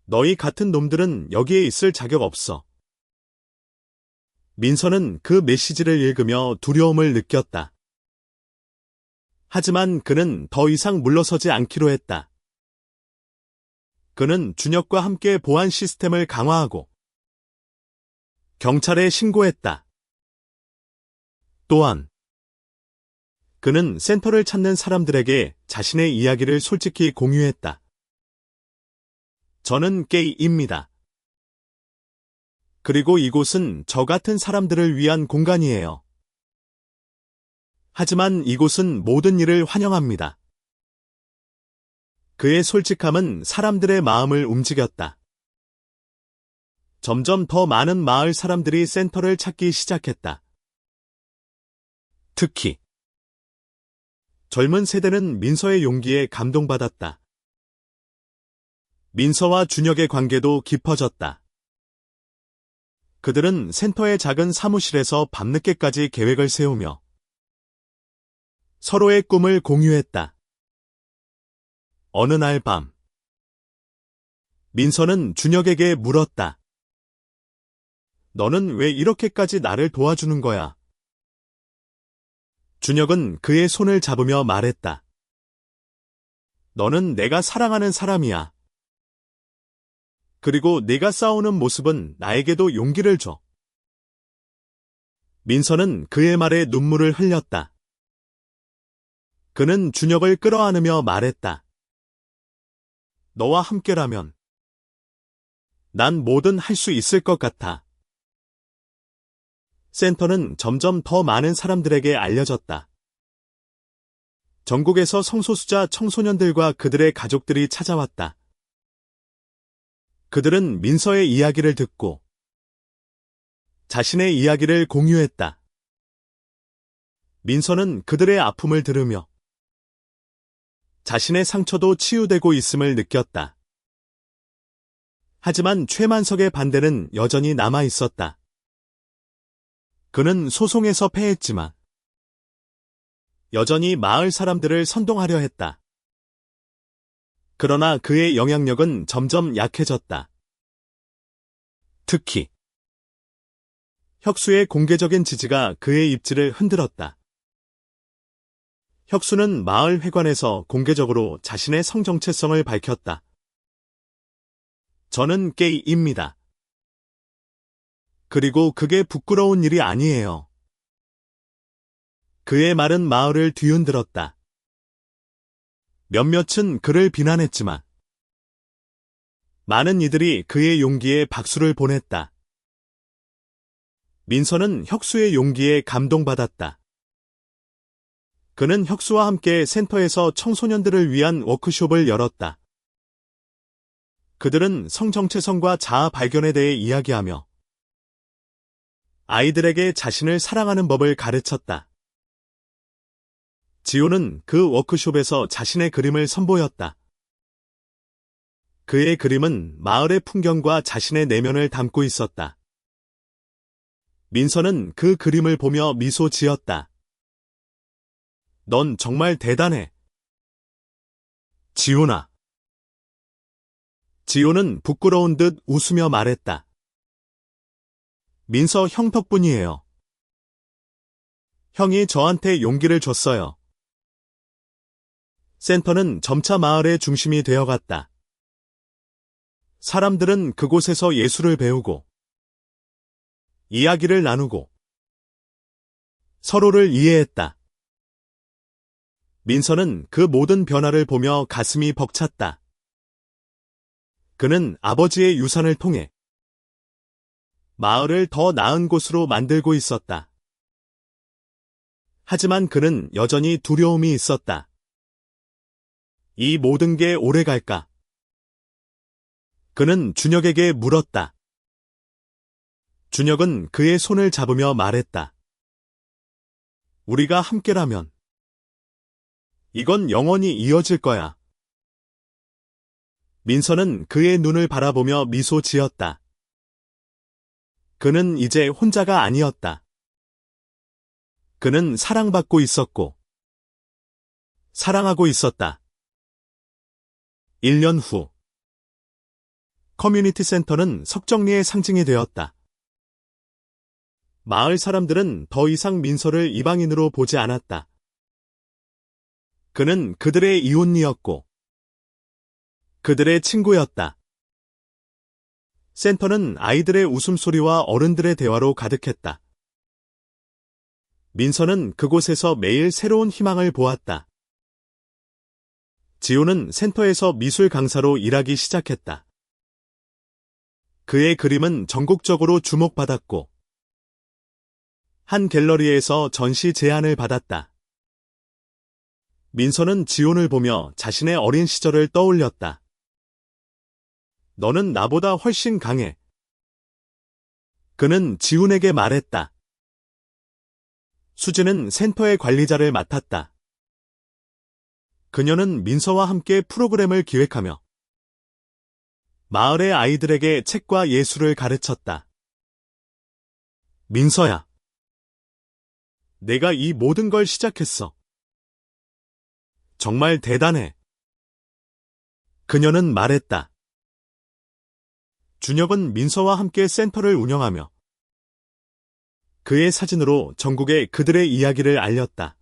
너희 같은 놈들은 여기에 있을 자격 없어. 민서는 그 메시지를 읽으며 두려움을 느꼈다. 하지만 그는 더 이상 물러서지 않기로 했다. 그는 준혁과 함께 보안 시스템을 강화하고 경찰에 신고했다. 또한 그는 센터를 찾는 사람들에게 자신의 이야기를 솔직히 공유했다. 저는 게이입니다. 그리고 이곳은 저 같은 사람들을 위한 공간이에요. 하지만 이곳은 모든 일을 환영합니다. 그의 솔직함은 사람들의 마음을 움직였다. 점점 더 많은 마을 사람들이 센터를 찾기 시작했다. 특히 젊은 세대는 민서의 용기에 감동받았다. 민서와 준혁의 관계도 깊어졌다. 그들은 센터의 작은 사무실에서 밤늦게까지 계획을 세우며 서로의 꿈을 공유했다. 어느 날 밤, 민서는 준혁에게 물었다. 너는 왜 이렇게까지 나를 도와주는 거야? 준혁은 그의 손을 잡으며 말했다. 너는 내가 사랑하는 사람이야. 그리고 네가 싸우는 모습은 나에게도 용기를 줘. 민서는 그의 말에 눈물을 흘렸다. 그는 준혁을 끌어안으며 말했다. 너와 함께라면 난 뭐든 할 수 있을 것 같아. 센터는 점점 더 많은 사람들에게 알려졌다. 전국에서 성소수자 청소년들과 그들의 가족들이 찾아왔다. 그들은 민서의 이야기를 듣고 자신의 이야기를 공유했다. 민서는 그들의 아픔을 들으며 자신의 상처도 치유되고 있음을 느꼈다. 하지만 최만석의 반대는 여전히 남아 있었다. 그는 소송에서 패했지만 여전히 마을 사람들을 선동하려 했다. 그러나 그의 영향력은 점점 약해졌다. 특히 혁수의 공개적인 지지가 그의 입지를 흔들었다. 혁수는 마을 회관에서 공개적으로 자신의 성정체성을 밝혔다. 저는 게이입니다. 그리고 그게 부끄러운 일이 아니에요. 그의 말은 마을을 뒤흔들었다. 몇몇은 그를 비난했지만 많은 이들이 그의 용기에 박수를 보냈다. 민서는 혁수의 용기에 감동받았다. 그는 혁수와 함께 센터에서 청소년들을 위한 워크숍을 열었다. 그들은 성정체성과 자아 발견에 대해 이야기하며 아이들에게 자신을 사랑하는 법을 가르쳤다. 지호는 그 워크숍에서 자신의 그림을 선보였다. 그의 그림은 마을의 풍경과 자신의 내면을 담고 있었다. 민서는 그 그림을 보며 미소 지었다. 넌 정말 대단해. 지호나. 지호는 부끄러운 듯 웃으며 말했다. 민서 형 덕분이에요. 형이 저한테 용기를 줬어요. 센터는 점차 마을의 중심이 되어갔다. 사람들은 그곳에서 예술을 배우고 이야기를 나누고 서로를 이해했다. 민서는 그 모든 변화를 보며 가슴이 벅찼다. 그는 아버지의 유산을 통해 마을을 더 나은 곳으로 만들고 있었다. 하지만 그는 여전히 두려움이 있었다. 이 모든 게 오래 갈까? 그는 준혁에게 물었다. 준혁은 그의 손을 잡으며 말했다. 우리가 함께라면 이건 영원히 이어질 거야. 민서는 그의 눈을 바라보며 미소 지었다. 그는 이제 혼자가 아니었다. 그는 사랑받고 있었고 사랑하고 있었다. 1년 후 커뮤니티 센터는 석정리의 상징이 되었다. 마을 사람들은 더 이상 민서를 이방인으로 보지 않았다. 그는 그들의 이웃이었고 그들의 친구였다. 센터는 아이들의 웃음소리와 어른들의 대화로 가득했다. 민서는 그곳에서 매일 새로운 희망을 보았다. 지호는 센터에서 미술 강사로 일하기 시작했다. 그의 그림은 전국적으로 주목받았고 한 갤러리에서 전시 제안을 받았다. 민서는 지온을 보며 자신의 어린 시절을 떠올렸다. 너는 나보다 훨씬 강해. 그는 지훈에게 말했다. 수지는 센터의 관리자를 맡았다. 그녀는 민서와 함께 프로그램을 기획하며 마을의 아이들에게 책과 예술을 가르쳤다. 민서야. 내가 이 모든 걸 시작했어. 정말 대단해. 그녀는 말했다. 준혁은 민서와 함께 센터를 운영하며 그의 사진으로 전국에 그들의 이야기를 알렸다.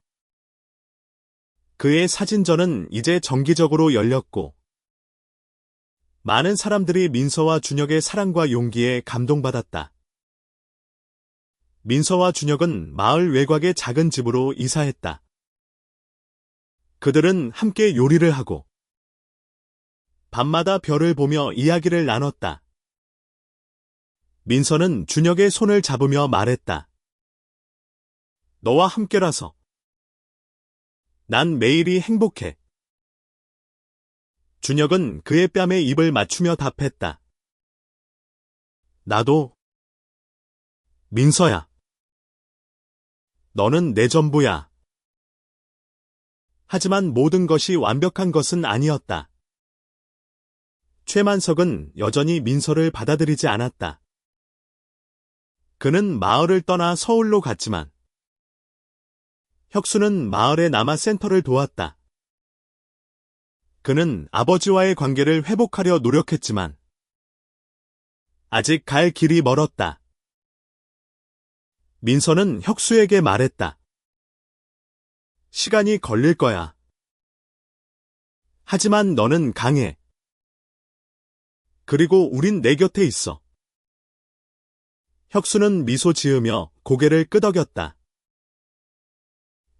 그의 사진전은 이제 정기적으로 열렸고 많은 사람들이 민서와 준혁의 사랑과 용기에 감동받았다. 민서와 준혁은 마을 외곽의 작은 집으로 이사했다. 그들은 함께 요리를 하고 밤마다 별을 보며 이야기를 나눴다. 민서는 준혁의 손을 잡으며 말했다. 너와 함께라서 난 매일이 행복해. 준혁은 그의 뺨에 입을 맞추며 답했다. 나도. 민서야. 너는 내 전부야. 하지만 모든 것이 완벽한 것은 아니었다. 최만석은 여전히 민서를 받아들이지 않았다. 그는 마을을 떠나 서울로 갔지만 혁수는 마을에 남아 센터를 도왔다. 그는 아버지와의 관계를 회복하려 노력했지만 아직 갈 길이 멀었다. 민서는 혁수에게 말했다. 시간이 걸릴 거야. 하지만 너는 강해. 그리고 우린 내 곁에 있어. 혁수는 미소 지으며 고개를 끄덕였다.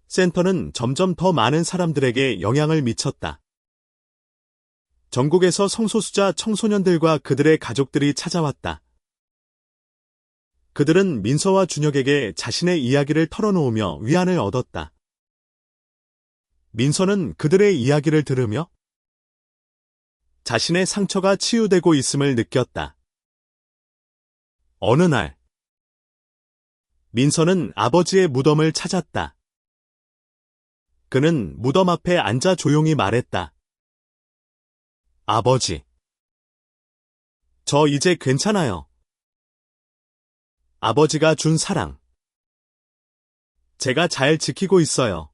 센터는 점점 더 많은 사람들에게 영향을 미쳤다. 전국에서 성소수자 청소년들과 그들의 가족들이 찾아왔다. 그들은 민서와 준혁에게 자신의 이야기를 털어놓으며 위안을 얻었다. 민서는 그들의 이야기를 들으며 자신의 상처가 치유되고 있음을 느꼈다. 어느 날, 민서는 아버지의 무덤을 찾았다. 그는 무덤 앞에 앉아 조용히 말했다. 아버지, 저 이제 괜찮아요. 아버지가 준 사랑. 제가 잘 지키고 있어요.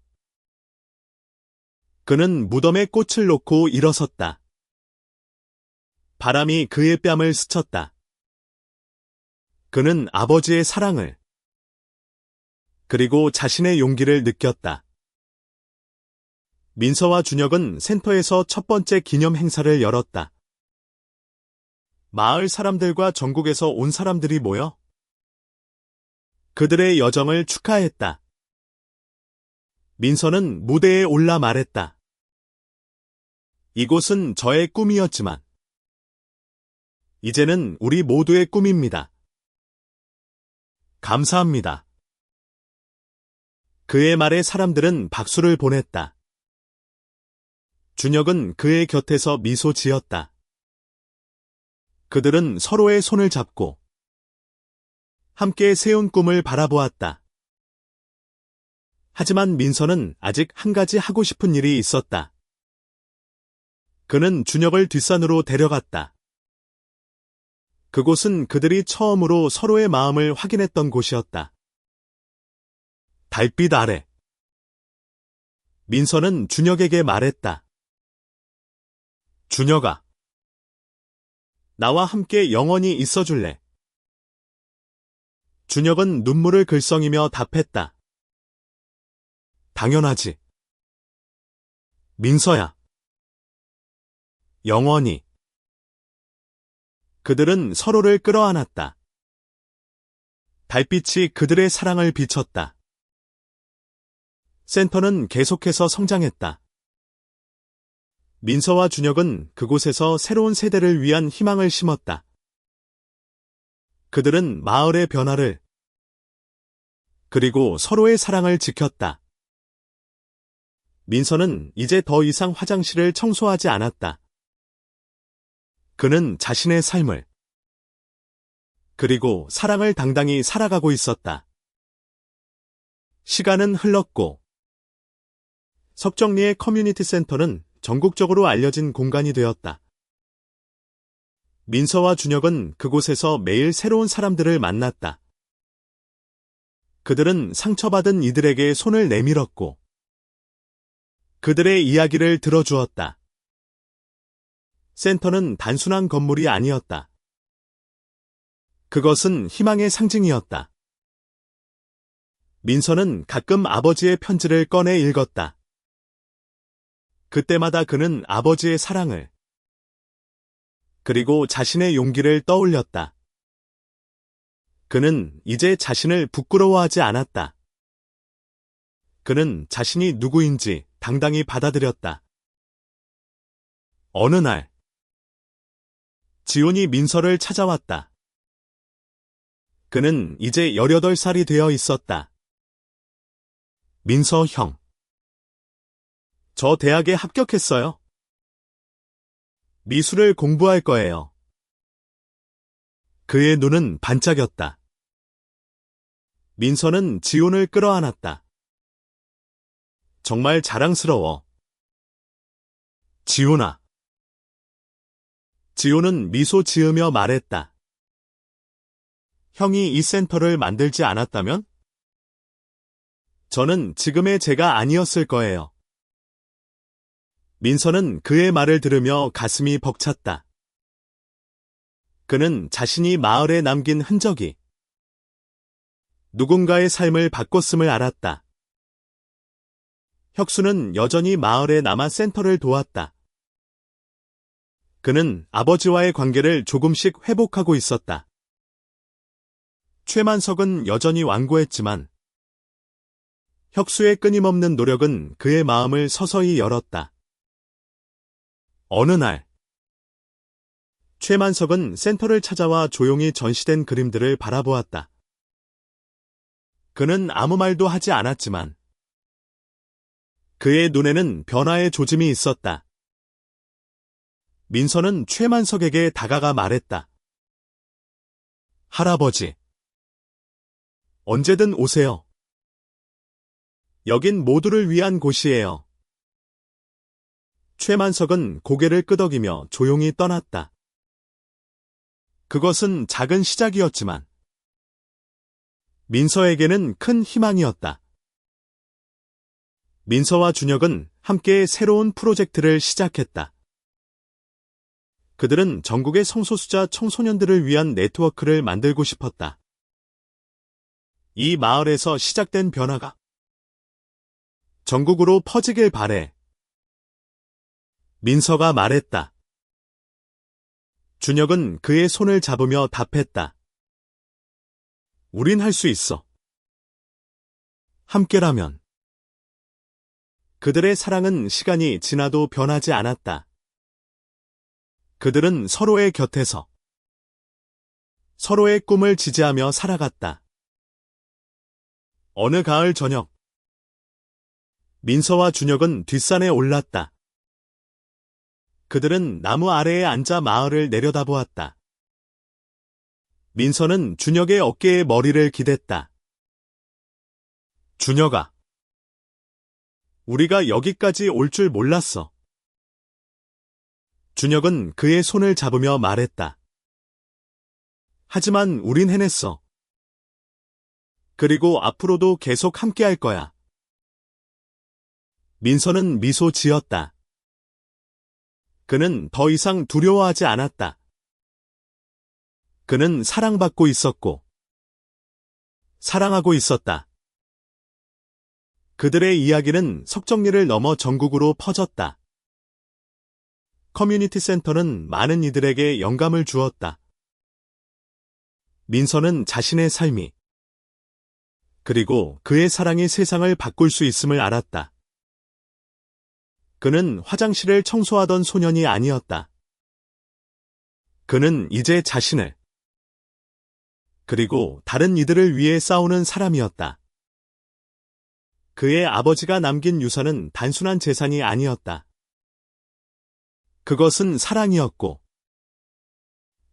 그는 무덤에 꽃을 놓고 일어섰다. 바람이 그의 뺨을 스쳤다. 그는 아버지의 사랑을 그리고 자신의 용기를 느꼈다. 민서와 준혁은 센터에서 첫 번째 기념 행사를 열었다. 마을 사람들과 전국에서 온 사람들이 모여 그들의 여정을 축하했다. 민서는 무대에 올라 말했다. 이곳은 저의 꿈이었지만 이제는 우리 모두의 꿈입니다. 감사합니다. 그의 말에 사람들은 박수를 보냈다. 준혁은 그의 곁에서 미소 지었다. 그들은 서로의 손을 잡고 함께 세운 꿈을 바라보았다. 하지만 민서는 아직 한 가지 하고 싶은 일이 있었다. 그는 준혁을 뒷산으로 데려갔다. 그곳은 그들이 처음으로 서로의 마음을 확인했던 곳이었다. 달빛 아래. 민서는 준혁에게 말했다. 준혁아, 나와 함께 영원히 있어줄래? 준혁은 눈물을 글썽이며 답했다. 당연하지. 민서야. 영원히. 그들은 서로를 끌어안았다. 달빛이 그들의 사랑을 비췄다. 센터는 계속해서 성장했다. 민서와 준혁은 그곳에서 새로운 세대를 위한 희망을 심었다. 그들은 마을의 변화를 그리고 서로의 사랑을 지켰다. 민서는 이제 더 이상 화장실을 청소하지 않았다. 그는 자신의 삶을 그리고 사랑을 당당히 살아가고 있었다. 시간은 흘렀고 석정리의 커뮤니티 센터는 전국적으로 알려진 공간이 되었다. 민서와 준혁은 그곳에서 매일 새로운 사람들을 만났다. 그들은 상처받은 이들에게 손을 내밀었고 그들의 이야기를 들어주었다. 센터는 단순한 건물이 아니었다. 그것은 희망의 상징이었다. 민서는 가끔 아버지의 편지를 꺼내 읽었다. 그때마다 그는 아버지의 사랑을 그리고 자신의 용기를 떠올렸다. 그는 이제 자신을 부끄러워하지 않았다. 그는 자신이 누구인지 당당히 받아들였다. 어느 날, 지온이 민서를 찾아왔다. 그는 이제 18살이 되어 있었다. 민서 형. 저 대학에 합격했어요. 미술을 공부할 거예요. 그의 눈은 반짝였다. 민서는 지온을 끌어안았다. 정말 자랑스러워. 지온아. 지온은 미소 지으며 말했다. 형이 이 센터를 만들지 않았다면? 저는 지금의 제가 아니었을 거예요. 민서는 그의 말을 들으며 가슴이 벅찼다. 그는 자신이 마을에 남긴 흔적이 누군가의 삶을 바꿨음을 알았다. 혁수는 여전히 마을에 남아 센터를 도왔다. 그는 아버지와의 관계를 조금씩 회복하고 있었다. 최만석은 여전히 완고했지만 혁수의 끊임없는 노력은 그의 마음을 서서히 열었다. 어느 날, 최만석은 센터를 찾아와 조용히 전시된 그림들을 바라보았다. 그는 아무 말도 하지 않았지만 그의 눈에는 변화의 조짐이 있었다. 민서는 최만석에게 다가가 말했다. 할아버지, 언제든 오세요. 여긴 모두를 위한 곳이에요. 최만석은 고개를 끄덕이며 조용히 떠났다. 그것은 작은 시작이었지만 민서에게는 큰 희망이었다. 민서와 준혁은 함께 새로운 프로젝트를 시작했다. 그들은 전국의 성소수자 청소년들을 위한 네트워크를 만들고 싶었다. 이 마을에서 시작된 변화가 전국으로 퍼지길 바래. 민서가 말했다. 준혁은 그의 손을 잡으며 답했다. 우린 할 수 있어. 함께라면. 그들의 사랑은 시간이 지나도 변하지 않았다. 그들은 서로의 곁에서 서로의 꿈을 지지하며 살아갔다. 어느 가을 저녁, 민서와 준혁은 뒷산에 올랐다. 그들은 나무 아래에 앉아 마을을 내려다보았다. 민서는 준혁의 어깨에 머리를 기댔다. 준혁아, 우리가 여기까지 올 줄 몰랐어. 준혁은 그의 손을 잡으며 말했다. 하지만 우린 해냈어. 그리고 앞으로도 계속 함께할 거야. 민서는 미소 지었다. 그는 더 이상 두려워하지 않았다. 그는 사랑받고 있었고, 사랑하고 있었다. 그들의 이야기는 석정리를 넘어 전국으로 퍼졌다. 커뮤니티 센터는 많은 이들에게 영감을 주었다. 민서는 자신의 삶이 그리고 그의 사랑이 세상을 바꿀 수 있음을 알았다. 그는 화장실을 청소하던 소년이 아니었다. 그는 이제 자신을 그리고 다른 이들을 위해 싸우는 사람이었다. 그의 아버지가 남긴 유산은 단순한 재산이 아니었다. 그것은 사랑이었고,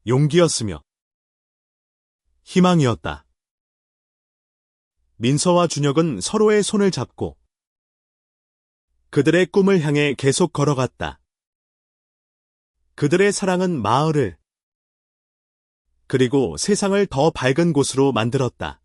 용기였으며, 희망이었다. 민서와 준혁은 서로의 손을 잡고, 그들의 꿈을 향해 계속 걸어갔다. 그들의 사랑은 마을을, 그리고 세상을 더 밝은 곳으로 만들었다.